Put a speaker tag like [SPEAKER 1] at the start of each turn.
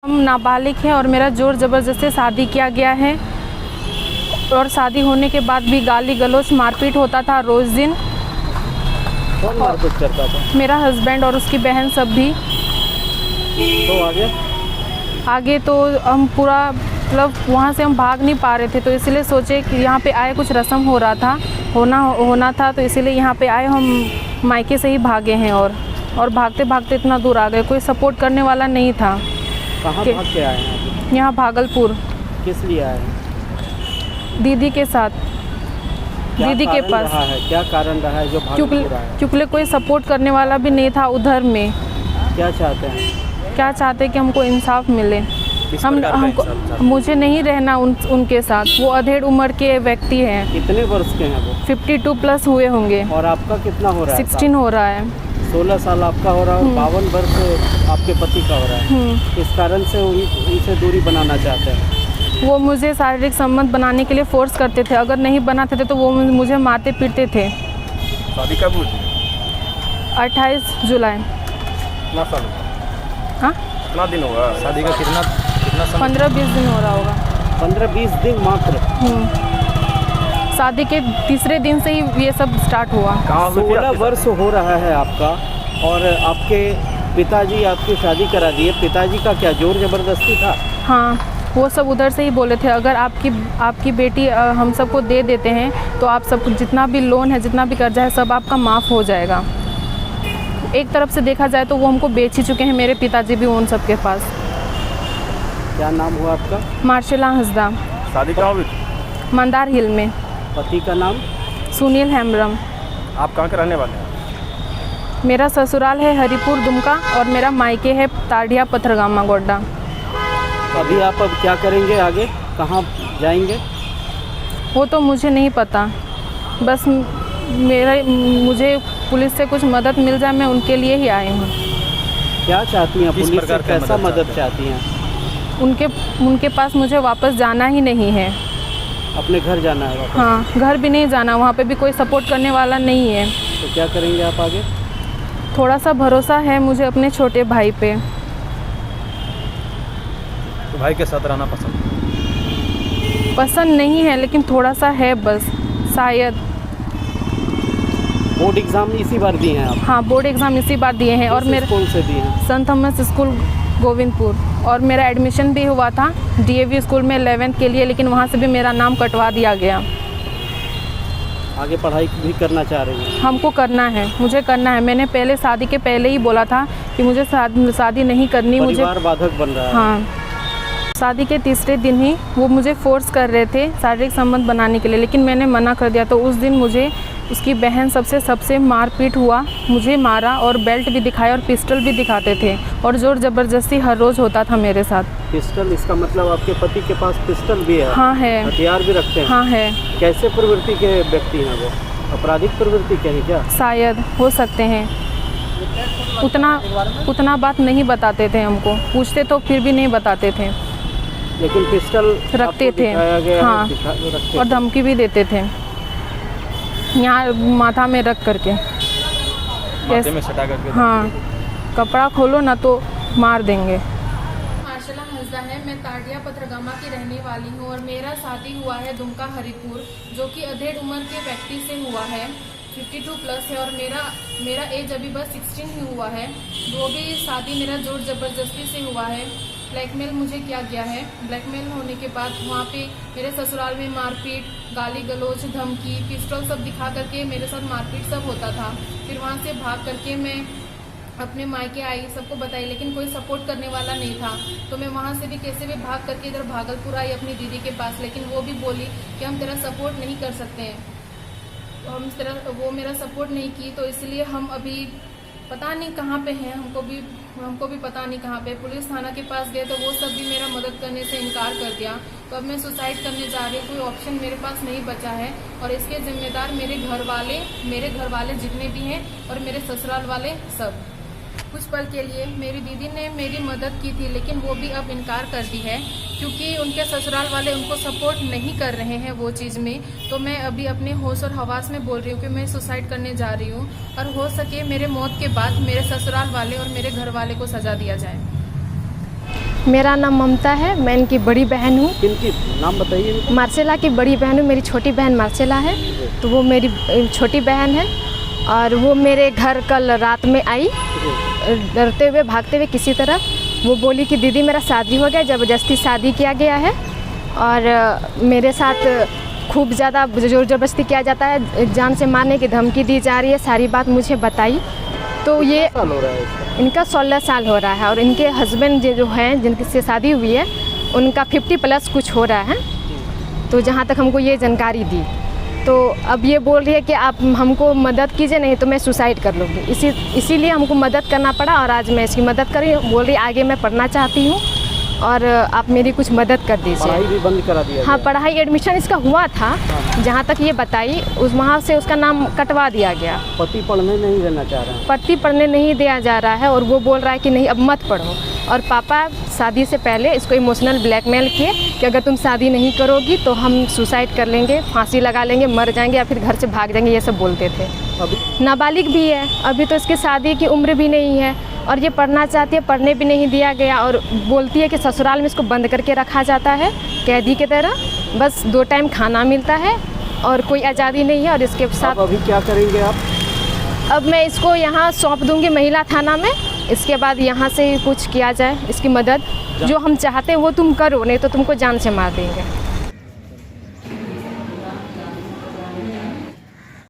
[SPEAKER 1] हम नाबालिग हैं और मेरा ज़ोर ज़बरदस्ती शादी किया गया है और शादी होने के बाद भी गाली गलौज मारपीट होता था रोज़ दिन।
[SPEAKER 2] कौन मारपीट करता था?
[SPEAKER 1] मेरा हस्बैंड और उसकी बहन सब भी।
[SPEAKER 2] तो आगे
[SPEAKER 1] तो हम पूरा मतलब वहाँ से हम भाग नहीं पा रहे थे, तो इसलिए सोचे कि यहाँ पे आए, कुछ रस्म हो रहा था, होना था, तो इसीलिए यहाँ पे आए। हम मायके से ही भागे हैं और भागते भागते इतना दूर आ गए, कोई सपोर्ट करने वाला नहीं था।
[SPEAKER 2] कहाँ भाग के आए हैं?
[SPEAKER 1] यहाँ भागलपुर।
[SPEAKER 2] किस लिए आए हैं?
[SPEAKER 1] दीदी के साथ, दीदी के पास।
[SPEAKER 2] क्या कारण रहा है जो भागलपुर आए?
[SPEAKER 1] क्योंकि कोई सपोर्ट करने वाला भी नहीं था उधर में।
[SPEAKER 2] क्या चाहते हैं
[SPEAKER 1] कि हमको इंसाफ मिले। हमको मुझे नहीं रहना उनके साथ। वो अधेड़ उम्र के व्यक्ति हैं।
[SPEAKER 2] कितने वर्ष के हैं वो?
[SPEAKER 1] 52 प्लस हुए होंगे।
[SPEAKER 2] और आपका कितना हो रहा है?
[SPEAKER 1] 16 हो रहा है।
[SPEAKER 2] 16 साल आपका हो रहा है और 52 वर्ष आपके पति का हो रहा है। इस कारण से उनसे दूरी बनाना चाहते हैं।
[SPEAKER 1] वो मुझे शारीरिक संबंध बनाने के लिए फोर्स करते थे। अगर नहीं बनाते थे तो वो मुझे मारते पीटते थे।
[SPEAKER 2] शादी कब हुई?
[SPEAKER 1] 28 जुलाई।
[SPEAKER 2] कितना साल?
[SPEAKER 1] हाँ,
[SPEAKER 2] कितना दिन होगा शादी का? कितना
[SPEAKER 1] 15-20 दिन हो रहा होगा।
[SPEAKER 2] 15-20 दिन मात्र?
[SPEAKER 1] शादी के तीसरे दिन से ही ये सब स्टार्ट हुआ।
[SPEAKER 2] 16 वर्ष हो रहा है आपका और आपके पिताजी आपकी शादी करा दिए। पिताजी का क्या जोर जबरदस्ती था?
[SPEAKER 1] हाँ, वो सब उधर से ही बोले थे, अगर आपकी बेटी हम सबको दे देते हैं तो आप सब जितना भी लोन है, जितना भी कर्जा है, सब आपका माफ़ हो जाएगा। एक तरफ से देखा जाए तो वो हमको बेच ही चुके हैं, मेरे पिताजी भी उन सब के पास।
[SPEAKER 2] क्या नाम हुआ आपका?
[SPEAKER 1] मार्शेला हंसदा।
[SPEAKER 2] शादी कहाँ हुई?
[SPEAKER 1] मंदार हिल में।
[SPEAKER 2] पति का नाम?
[SPEAKER 1] सुनील हेम्ब्रम।
[SPEAKER 2] आप कहाँ के रहने वाले हैं?
[SPEAKER 1] मेरा ससुराल है हरिपुर दुमका और मेरा मायके है ताड़िया पथरगामा गोड्डा।
[SPEAKER 2] अभी आप अब क्या करेंगे? आगे कहाँ जाएंगे?
[SPEAKER 1] वो तो मुझे नहीं पता। बस मुझे पुलिस से कुछ मदद मिल जाए, मैं उनके लिए ही आई हूँ।
[SPEAKER 2] क्या चाहती हैं? पुलिस से कैसा मदद चाहती हैं?
[SPEAKER 1] उनके पास मुझे वापस जाना ही नहीं है।
[SPEAKER 2] अपने घर जाना है वापस?
[SPEAKER 1] हाँ, घर भी नहीं जाना, वहाँ पे भी कोई सपोर्ट करने वाला नहीं है।
[SPEAKER 2] तो क्या करेंगे आप आगे?
[SPEAKER 1] थोड़ा सा भरोसा है मुझे अपने छोटे भाई पे।
[SPEAKER 2] तो भाई के साथ रहना
[SPEAKER 1] पसंद नहीं है, लेकिन थोड़ा सा है बस, शायद।
[SPEAKER 2] बोर्ड एग्ज़ाम इसी बार दिए हैं आप?
[SPEAKER 1] हाँ, बोर्ड एग्ज़ाम इसी बार दिए हैं। और मेरे
[SPEAKER 2] स्कूल से दिए हैं?
[SPEAKER 1] संत थॉमस स्कूल गोविंदपुर। और मेरा एडमिशन भी हुआ था DAV स्कूल में 11th के लिए, लेकिन वहाँ से भी मेरा नाम कटवा दिया गया।
[SPEAKER 2] आगे पढ़ाई भी करना चाह रही हैं?
[SPEAKER 1] हमको करना है, मुझे करना है। मैंने पहले शादी के पहले ही बोला था कि मुझे शादी नहीं करनी।
[SPEAKER 2] परिवार बाधक बन रहा है?
[SPEAKER 1] हाँ, शादी के तीसरे दिन ही वो मुझे फोर्स कर रहे थे शारीरिक संबंध बनाने के लिए, लेकिन मैंने मना कर दिया। तो उस दिन मुझे उसकी बहन सबसे मारपीट हुआ, मुझे मारा और बेल्ट भी दिखाया और पिस्टल भी दिखाते थे और ज़ोर ज़बरदस्ती हर रोज़ होता था मेरे साथ।
[SPEAKER 2] पिस्टल? इसका मतलब आपके पति के पास पिस्टल भी है?
[SPEAKER 1] हाँ है।
[SPEAKER 2] हथियार भी रखते हैं?
[SPEAKER 1] हाँ है।
[SPEAKER 2] कैसे प्रवृत्ति के व्यक्ति हैं वो? आपराधिक प्रवृत्ति के हैं क्या?
[SPEAKER 1] शायद हो सकते हैं। उतना बात नहीं बताते थे हमको, पूछते तो फिर भी नहीं बताते थे,
[SPEAKER 2] लेकिन पिस्टल
[SPEAKER 1] रखते थे। हाँ, और धमकी भी देते थे यहाँ माथा में रख करके,
[SPEAKER 2] माथे में सटा करके।
[SPEAKER 1] हाँ, कपड़ा खोलो ना तो मार देंगे। मार्शेला हंसदा है, मैं ताड़िया पथरगामा की रहने वाली हूँ और मेरा शादी हुआ है दुमका हरिपुर, जो कि अधेड़ उम्र के व्यक्ति से हुआ है। 52 प्लस है और मेरा एज अभी बस 16 ही हुआ है। वो भी शादी मेरा जोर जबरदस्ती से हुआ है। ब्लैकमेल मुझे किया गया है। ब्लैकमेल होने के बाद वहाँ पे मेरे ससुराल में मारपीट, गाली गलौज, धमकी, पिस्टल सब दिखा करके मेरे साथ मारपीट सब होता था। फिर वहाँ से भाग करके मैं अपने मायके आई, सबको बताई, लेकिन कोई सपोर्ट करने वाला नहीं था। तो मैं वहाँ से भी कैसे भी भाग करके इधर भागलपुर आई अपनी दीदी के पास, लेकिन वो भी बोली कि हम तेरा सपोर्ट नहीं कर सकते हैं। वो मेरा सपोर्ट नहीं की, तो इसलिए हम अभी पता नहीं कहाँ पे हैं। हमको भी पता नहीं कहाँ पे। पुलिस थाना के पास गए तो वो सब भी मेरा मदद करने से इनकार कर दिया। तो अब मैं सुसाइड करने जा रही हूँ, कोई ऑप्शन मेरे पास नहीं बचा है। और इसके जिम्मेदार मेरे घर वाले जितने भी हैं और मेरे ससुराल वाले सब। कुछ पल के लिए मेरी दीदी ने मेरी मदद की थी, लेकिन वो भी अब इनकार कर दी है, क्योंकि उनके ससुराल वाले उनको सपोर्ट नहीं कर रहे हैं वो चीज़ में। तो मैं अभी अपने होश और हवास में बोल रही हूँ कि मैं सुसाइड करने जा रही हूँ, और हो सके मेरे मौत के बाद मेरे ससुराल वाले और मेरे घर वाले को सज़ा दिया जाए।
[SPEAKER 3] मेरा नाम ममता है, मैं इनकी बड़ी बहन हूँ।
[SPEAKER 2] किनकी नाम बताइए।
[SPEAKER 3] मार्सेला की बड़ी बहन हूँ, मेरी छोटी बहन मार्सेला है, तो वो मेरी छोटी बहन है। और वो मेरे घर कल रात में आई, डरते हुए भागते हुए किसी तरह। वो बोली कि दीदी मेरा शादी हो गया, ज़बरदस्ती शादी किया गया है और मेरे साथ खूब ज़्यादा जोर ज़बरदस्ती किया जाता है, जान से मारने की धमकी दी जा रही है। सारी बात मुझे बताई। तो ये
[SPEAKER 2] साल हो रहा है इसका?
[SPEAKER 3] इनका 16 साल हो रहा है और इनके हस्बैंड जो हैं जिनसे शादी हुई है उनका 50+ कुछ हो रहा है। तो जहाँ तक हमको ये जानकारी दी, तो अब ये बोल रही है कि आप हमको मदद कीजिए, नहीं तो मैं सुसाइड कर लूँगी। इसीलिए हमको मदद करना पड़ा और आज मैं इसकी मदद करी। बोल रही आगे मैं पढ़ना चाहती हूँ और आप मेरी कुछ मदद कर दीजिए।
[SPEAKER 2] पढ़ाई भी बंद करा दिया?
[SPEAKER 3] हाँ, पढ़ाई एडमिशन इसका हुआ था, जहाँ तक ये बताई उस वहाँ से उसका नाम कटवा दिया गया।
[SPEAKER 2] पति पढ़ने नहीं देना चाह रहे हैं?
[SPEAKER 3] पति पढ़ने नहीं दिया जा रहा है और वो बोल रहा है कि नहीं अब मत पढ़ो। और पापा शादी से पहले इसको इमोशनल ब्लैकमेल किए कि अगर तुम शादी नहीं करोगी तो हम सुसाइड कर लेंगे, फांसी लगा लेंगे, मर जाएंगे या फिर घर से भाग जाएंगे, ये सब बोलते थे।
[SPEAKER 2] अभी
[SPEAKER 3] नाबालिग भी है, अभी तो इसकी शादी की उम्र भी नहीं है और ये पढ़ना चाहती है, पढ़ने भी नहीं दिया गया। और बोलती है कि ससुराल में इसको बंद करके रखा जाता है कैदी की तरह, बस 2 टाइम खाना मिलता है और कोई आज़ादी नहीं है। और इसके साथ
[SPEAKER 2] अभी क्या करेंगे आप?
[SPEAKER 3] अब मैं इसको यहाँ सौंप दूँगी महिला थाना में। इसके बाद यहाँ से कुछ किया जाए, इसकी मदद जो हम चाहते हैं वो तुम करो, नहीं तो तुमको जान से मार देंगे।